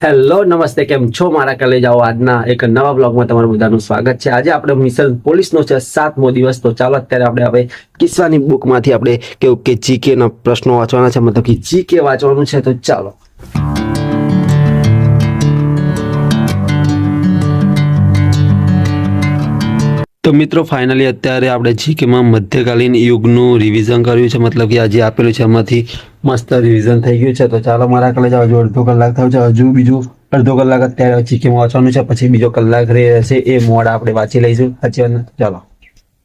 Hello નમસ્તે, કેમ છો મારા કલેજાઓ? આજના એક નવા બ્લોગમાં તમારું બધાનું સ્વાગત છે. આજે આપણે મિશન પોલીસનો છે 7મો દિવસ. તો ચાલો અત્યારે આપણે હવે કિસ્સાની બુકમાંથી આપણે કેવું કે જીકે ના પ્રશ્નો વાંચવાના છે, મતલબ કે જીકે વાંચવાનું છે. તો ચાલો. તો મિત્રો ફાઇનલી અત્યારે આપણે જીકેમાં મધ્યકાલીન યુગનું રિવિઝન કર્યું છે, મતલબ કે આજે આપેલું છે એમાંથી મસ્ત રિવિઝન થઈ ગયું છે. તો ચાલો મારા કલેજા, હજુ અડધો કલાક થયો છે, હજુ બીજું અડધો કલાક અત્યારે જીકેમાં વાંચવાનું છે, પછી બીજો કલાક રહેશે એ મોડ આપણે વાંચી લઈશું. ચાલો.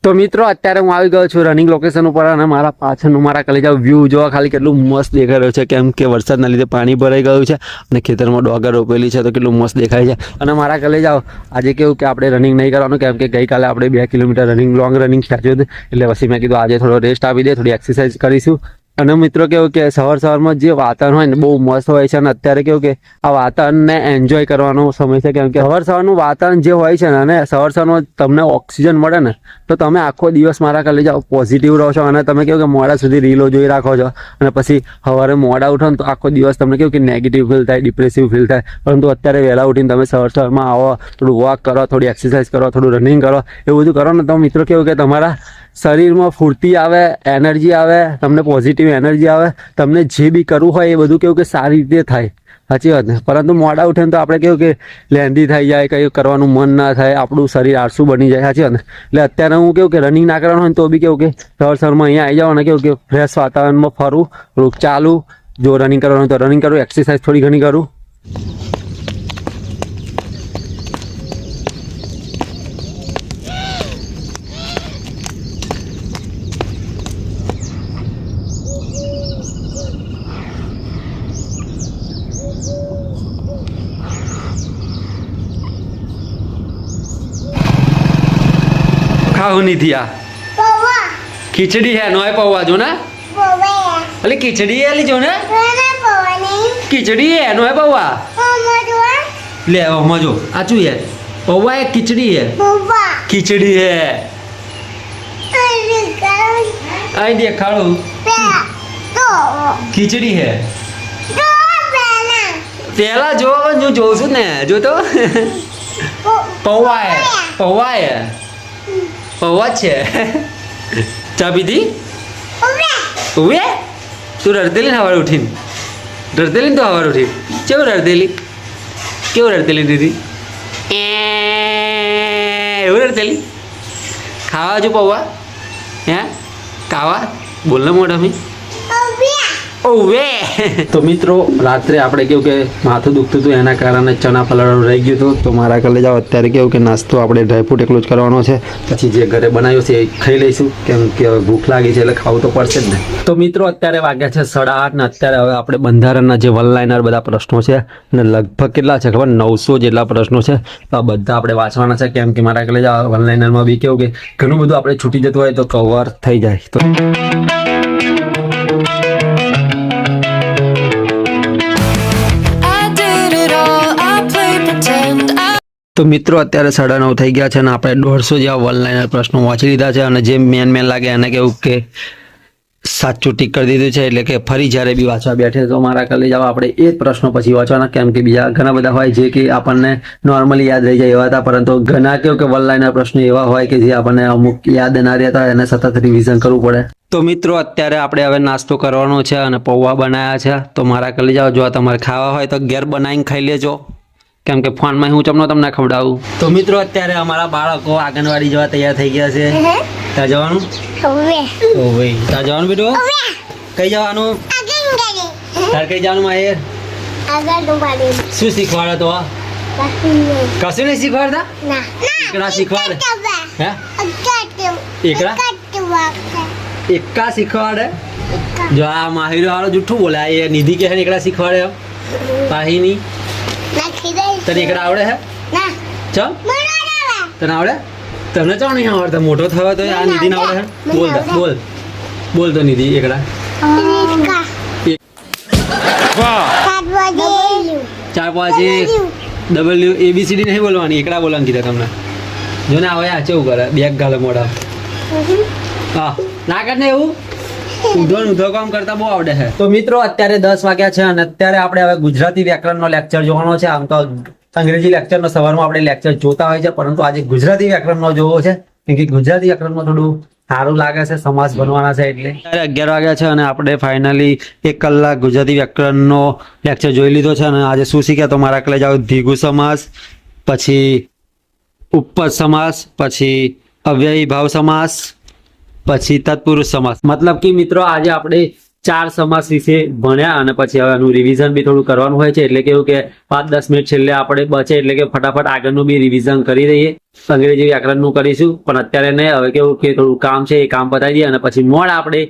તો મિત્રો અત્યારે હું આવી ગયો છું રનિંગ લોકેશન ઉપર, અને મારા પાછળનું મારા કલેજા વ્યૂ જોવા ખાલી કેટલું મસ્ત દેખાઈ રહ્યું છે, કેમ કે વરસાદના લીધે પાણી ભરાઈ ગયું છે અને ખેતરમાં ડોગર રોપેલી છે, તો કેટલું મસ્ત દેખાય છે. અને મારા કલેજા આજે કેવું કે આપણે રનિંગ નહીં કરવાનું, કેમ કે ગઈકાલે આપણે 2 કિલોમીટર લોંગ રનિંગ ખેંચ્યું હતું, એટલે પછી મેં કીધું આજે થોડો રેસ્ટ આપી દે, થોડી એક્સરસાઇઝ કરીશું. અને મિત્રો કેવું કે સવારમાં જે વાતાવરણ હોય ને બહુ મસ્ત હોય છે, અને અત્યારે કેવું કે આ વાતાવરણને એન્જોય કરવાનો સમય છે, કેમ કે સવારનું વાતાવરણ જે હોય છે ને, અને સવારમાં તમને ઓક્સિજન મળે ને, તો તમે આખો દિવસ મારા કરી જાઓ પોઝિટિવ રહો છો. અને તમે કેવું કે મોડા સુધી રીલો જોઈ રાખો છો, અને પછી સવારે મોડા ઉઠો ને તો આખો દિવસ તમને કેવું કે નેગેટિવ ફીલ થાય, ડિપ્રેસિવ ફીલ થાય. પરંતુ અત્યારે વહેલા ઉઠીને તમે સવારમાં આવો, થોડું વોક કરો, થોડી એક્સરસાઇઝ કરો, થોડું રનિંગ કરો, એવું બધું કરો ને તો મિત્રો કેવું કે તમારા શરીરમાં ફૂર્તિ આવે, એનર્જી આવે, તમને પોઝિટિવ એનર્જી આવે, તમને જે બી કરવું હોય એ બધું કેવું કે સારી રીતે થાય. સાચી વાત ને? પરંતુ મોડા ઉઠે તો આપણે કેવું કે લેન્ધી થઈ જાય, કંઈ કરવાનું મન ના થાય, આપણું શરીર આળસું બની જાય. સાચી વાત ને? એટલે અત્યારે હું કેવું કે રનિંગ ના કરવાનું હોય તો બી કેવું કે સવારમાં અહીંયા આવી જાવ અને કેવું કે ફ્રેશ વાતાવરણમાં ફરું, થોડુંક ચાલું, જો રનિંગ કરવાનું હોય તો રનિંગ કરું, એક્સરસાઇઝ થોડી ઘણી કરું. ખાવું નથી આ ખીચડી હે નોય પૌવા જો ને, અલી ખીચડી હે લી જો ને, ખીચડી હે નોય પૌવા લે મજો આચું હે પૌવા હે ખીચડી હે ખીચડી હે આઈ દેખાડું ખીચડી હે પેલા જો હું જોઉં છું ને, જો તો પૌવા હે પૌવા હે પૌવા છે. ચા પીધી? ઉવે તું રડતેલી ને સવારે ઉઠીને? રડતેલી ને તો સવારે ઉઠીને કેવું રડતેલી? કેવું રડતેલી દીદી? એવું રડતેલી? ખાવા જો પૌવા હે ખાવા બોલ ને મોઢામી ઓવે. તો મિત્રો રાત્રે આપણે કેવું કે માથું દુખતું હતું, એના કારણે ચણા પલાળવાનું રહી ગયું હતું. તો મારા કલે જાઓ અત્યારે કેવું કે નાસ્તો આપણે ડ્રાયફ્રૂટ એકલો જ કરવાનો છે, પછી જે ઘરે બનાવ્યું છે એ ખાઈ લઈશું, કેમ કે ભૂખ લાગી છે એટલે ખાવું તો પડશે જ ને. તો મિત્રો અત્યારે વાગ્યા છે 8:30 ને અત્યારે હવે આપણે બંધારણના જે વન લાઇનર બધા પ્રશ્નો છે ને લગભગ કેટલા છે ખબર? 900 જેટલા પ્રશ્નો છે. તો આ બધા આપણે વાંચવાના છે, કેમ કે મારા કલે જાઓ વન લાઇનરમાં બી કેવું કે ઘણું બધું આપણે છૂટી જતું હોય તો કવર થઈ જાય. તો મિત્રો અત્યારે 9:30 થઈ ગયા છે અને આપણે 150 જેવા વન લાઇનર પ્રશ્નો વાંચી લીધા છે, અને જે મેન લાગે એને કેવું કે સાચું ટીક કરી દીધું છે, એટલે કે ફરી જ્યારે બી વાંચવા બેઠે તો મારા કલે જાવ આપણે એ જ પ્રશ્નો પછી વાંચવાના, કેમ કે બીજા ઘણા બધા હોય જે કે આપણને નોર્મલી યાદ રહી જાય એવા હતા, પરંતુ ઘણા કેવું કે વન લાઇનર પ્રશ્નો એવા હોય કે જે આપણને અમુક યાદ ના રહેતા એને સતત રિવિઝન કરવું પડે. તો મિત્રો અત્યારે આપણે હવે નાસ્તો કરવાનો છે અને પૌવા બનાવ્યા છે. તો મારા કલે જાવ જો તમારે ખાવા હોય તો ઘેર બનાવીને ખાઈ લેજો, કેમ કે ફોનમાં હું તમને ખવડાવું. તો મિત્રો અત્યારે અમારા બાળકો આંગણવાડી જવા તૈયાર થઈ ગયા છે. ત્યાં જવાનું? ઓવે ત્યાં જવાનું બેટું? કઈ જવાનું? તાર કઈ જવાનું માહિર? શું શીખવાડે તો? કશું નહીં શીખવાડતા? એકડા શીખવાડે હે? એકડા એકા શીખવાડે? જો આ માહિર વાળો જૂઠું બોલે, એ નિધિ કે એકડા શીખવાડે પાહી નહીં. તને એકડા આવડે હે? ચમ તને આવડે? તમને ચો નહીં આવડતા? મોટો થયો તો આ નિધિ ના આવડે હે? બોલ બોલ બોલ તો નિધિ એકડા 4 5 ABCD નહીં બોલવાની, એકડા બોલવાનું કીધા તમને. જો ને આવે આ કેવું કરે, બેગ ગાલે મોઢા. હા ના કર ને એવું ઊંધો કામ કરતા બહુ આવડે છે. તો મિત્રો અત્યારે 10 વાગ્યા છે અને અત્યારે આપણે હવે ગુજરાતી વ્યાકરણનો લેક્ચર જોવાનો છે. આમ તો અંગ્રેજી લેક્ચરનો સવારમાં આપણે લેક્ચર જોતા હોય છે, પરંતુ આજે ગુજરાતી વ્યાકરણનો જોવો છે, કેમ કે ગુજરાતી વ્યાકરણમાં થોડું સારું લાગે છે, સમાસ બનવાના છે એટલે. અત્યારે 11 વાગ્યા છે અને આપણે ફાઇનલી 1 કલાક ગુજરાતી વ્યાકરણનો લેક્ચર જોઈ લીધો છે. અને આજે શું શીખ્યા તો મારા કલે જાઓ દ્વિગુ સમાસ, પછી ઉપપદ સમાસ, પછી અવ્યયી ભાવ સમાસ, પછી તત્પુરુષ સમાસ. મતલબ કે મિત્રો આજે આપણે 4 સમાસ વિશે ભણ્યા અને પછી હવે એનું રિવિઝન બી થોડું કરવાનું હોય છે. એટલે કેવું કે 5-10 મિનિટ છેલ્લે આપણે બચે એટલે કે ફટાફટ આગળનું બી રિવિઝન કરી દઈએ. અંગ્રેજી વ્યાકરણનું કરીશું, પણ અત્યારે નહીં. હવે કેવું કે થોડું કામ છે, એ કામ પતાવી દઈએ અને પછી મોડ આપણે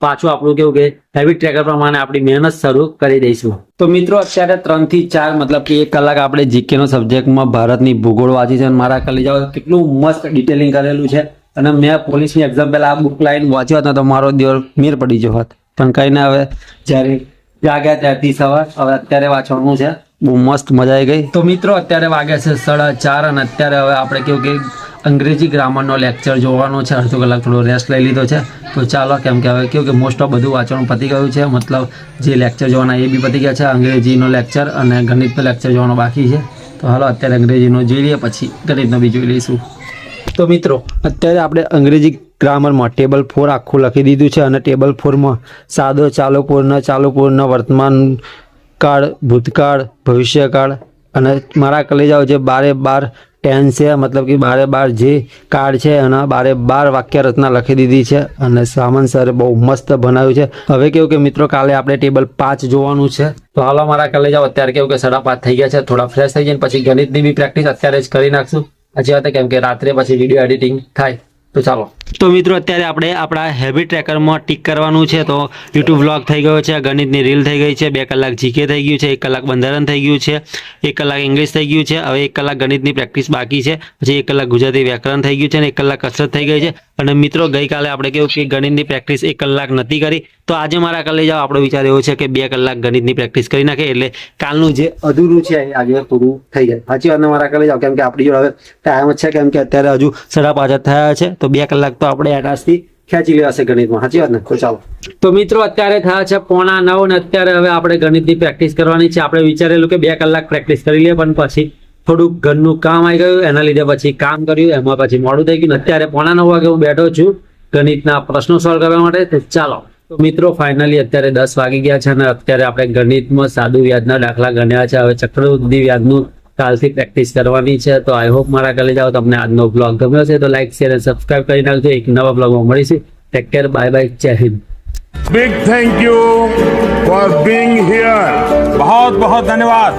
પાછું આપણું કેવું કે હેબિટ ટ્રેકર પ્રમાણે આપણી મહેનત શરૂ કરી દઈશું. તો મિત્રો અત્યારે 3 થી 4 મતલબ કે 1 કલાક આપણે જીકે નો સબ્જેક્ટમાં ભારતની ભૂગોળ વાંચી છે. અને મારા કલી જાઓ કેટલું મસ્ત ડિટેલિંગ કરેલું છે. અને મેં પોલીસની એક્ઝામ પહેલા આ બુક લાઈન વાંચ્યો હતો તો મારો દિવસ મેર પડી ગયો હોત, પણ કઈ ના. હવે જ્યારે જાગ્યા ત્યારથી સવાર, હવે અત્યારે વાંચવાનું છે. બહુ મસ્ત મજા આવી ગઈ. તો મિત્રો અત્યારે વાગ્યા છે 4:30 અને અત્યારે હવે આપણે કેવું કે અંગ્રેજી ગ્રામરનો લેક્ચર જોવાનો છે. અડધો કલાક થોડો રેસ્ટ લઈ લીધો છે. તો ચાલો, કેમ કે હવે કેવું કે મોસ્ટ ઓફ બધું વાંચવાનું પતી ગયું છે. મતલબ જે લેક્ચર જોવાના એ બી પતી ગયા છે. અંગ્રેજીનો લેક્ચર અને ગણિતનો લેક્ચર જોવાનો બાકી છે. તો હાલો અત્યારે અંગ્રેજીનો જોઈ લઈએ, પછી ગણિતનો બી જોઈ લઈશું. તો મિત્રો અત્યારે આપણે અંગ્રેજી ગ્રામરમાં ટેબલ 4 આખું લખી દીધું છે. અને ટેબલ 4માં સાદો, ચાલુ પૂર્ણ, વર્તમાન કાળ, ભૂતકાળ, ભવિષ્યકાળ અને મારા કલે જાઓ જે 12 ટેન્સ છે, મતલબ કે 12 જે કાળ છે એના 12 વાક્ય રચના લખી દીધી છે. અને સામન સરે બહુ મસ્ત બનાવ્યું છે. હવે કેવું કે મિત્રો કાલે આપણે ટેબલ 5 જોવાનું છે. તો હાલો મારા કલે જાઓ અત્યારે કેવું કે 5:30 થઈ ગયા છે. થોડા ફ્રેશ થઈ જાય પછી ગણિતની બી પ્રેક્ટિસ અત્યારે જ કરી નાખશું. હજી વાત કેમ કે રાત્રે પછી વિડીયો એડિટિંગ થાય. તો ચાલો. તો મિત્રો અત્યારે આપણે આપણા હેબિટ ટ્રેકરમાં ટીક કરવાનું છે. તો યુટ્યુબ વ્લોગ થઈ ગયો છે, ગણિતની રીલ થઈ ગઈ છે, 2 કલાક જીકે થઈ ગયું છે, 1 કલાક બંધારણ થઈ ગયું છે, 1 કલાક ઇંગ્લિશ થઈ ગયું છે. હવે 1 કલાક ગણિતની પ્રેક્ટિસ બાકી છે, પછી 1 કલાક ગુજરાતી વ્યાકરણ થઈ ગયું છે અને 1 કલાક કસરત થઈ ગઈ છે. અને મિત્રો ગઈકાલે આપણે કેવું કે ગણિતની પ્રેક્ટિસ 1 કલાક નથી કરી, તો આજે મારા કલે જાઓ આપણો વિચાર એવો છે કે 2 કલાક ગણિતની પ્રેક્ટિસ કરી નાખે એટલે કાલનું જે અધૂરું છે એ આજે પૂરું થઈ જાય. સાચી વાત મારા કલે જાઓ, કેમ કે આપણી જોડે હવે ટાઈમ જ છે, કેમ કે અત્યારે હજુ 5:30 થયા છે. તો 2 કલાક તો આપણે એટાસથી ખેંચી લેવાશે ગણિતમાં. સાચી વાત ને? તો ચાલો. તો મિત્રો અત્યારે થયા છે 8:45 અને અત્યારે હવે આપણે ગણિતની પ્રેક્ટિસ કરવાની છે. આપણે વિચારેલું કે 2 કલાક પ્રેક્ટિસ કરી લઈએ, પણ પછી થોડુંક ઘરનું કામ આવી ગયું, એના લીધે પછી કામ કર્યું, એમાં પછી મોડું થઈ ગયું. અત્યારે 8:45 વાગે હું બેઠો છું ગણિતના પ્રશ્નો સોલ્વ કરવા માટે. તો ચાલો. તો મિત્રો ફાઇનલી અત્યારે 10 વાગી ગયા છે અને અત્યારે આપણે ગણિતમાં સાદું વ્યાજના દાખલા ગણ્યા છે. હવે ચક્રવૃદ્ધિ વ્યાજનું કાલથી પ્રેક્ટિસ કરવાની છે. તો આઈ હોપ મારા કલે જાઓ તમને આજનો બ્લોગ ગમ્યો છે તો લાઈક, શેર અને સબસ્ક્રાઇબ કરી નાખજો. એક નવા બ્લોગમાં મળીશું. ટેક કેર, બાય બાય, જય Hind. Big thank you for being here. बहुत बहुत धन्यवाद.